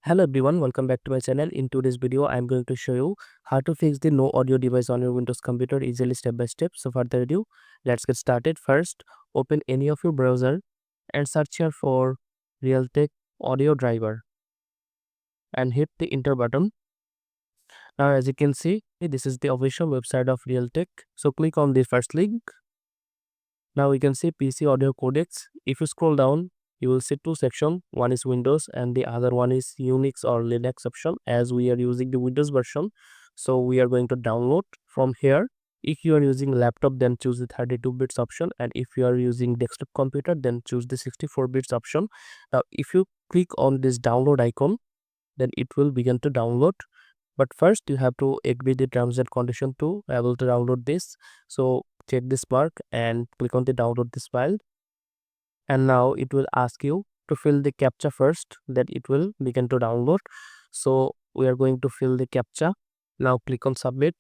Hello everyone, welcome back to my channel. In today's video, I'm going to show you how to fix the no audio device on your Windows computer easily step by step. So further ado, let's get started. First, open any of your browser and search here for Realtek audio driver and hit the enter button. Now as you can see, this is the official website of Realtek. So click on the first link. Now we can see PC audio codecs. If you scroll down, you will see two sections. One is Windows and the other one is Unix or Linux option. As we are using the Windows version, so we are going to download from here. If you are using laptop, then choose the 32 bits option, and if you are using desktop computer, then choose the 64 bits option. Now if you click on this download icon, then it will begin to download. But first you have to agree the terms and condition to able to download this. So check this mark and click on the download this file, and now it will ask you to fill the captcha first, that it will begin to download. So we are going to fill the captcha. Now click on submit,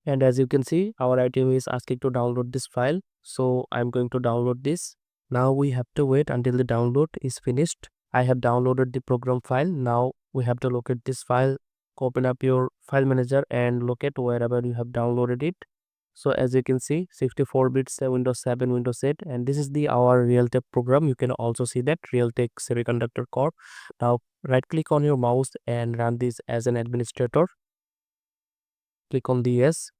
and as you can see, our item is asking to download this file, so I'm going to download this. Now we have to wait until the download is finished. I have downloaded the program file. Now we have to locate this file. Open up your file manager and locate wherever you have downloaded it. So as you can see, 64 bits, Windows 7, Windows 8, and this is the our Realtek program. You can also see that Realtek Semiconductor Corp. Now right click on your mouse and run this as an administrator. Click on the yes,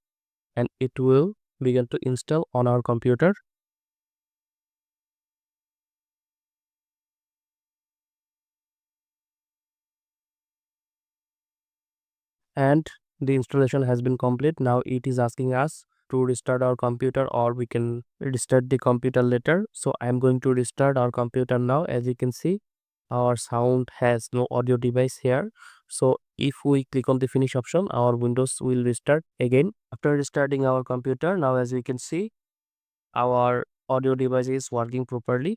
and it will begin to install on our computer. And the installation has been complete. Now it is asking us to restart our computer, or we can restart the computer later. So I'm going to restart our computer now. As you can see, our sound has no audio device here. So if we click on the finish option, our Windows will restart again. After restarting our computer, now as we can see, our audio device is working properly.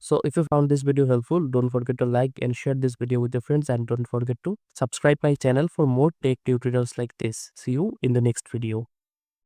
So if you found this video helpful, don't forget to like and share this video with your friends, and don't forget to subscribe my channel for more tech tutorials like this. See you in the next video.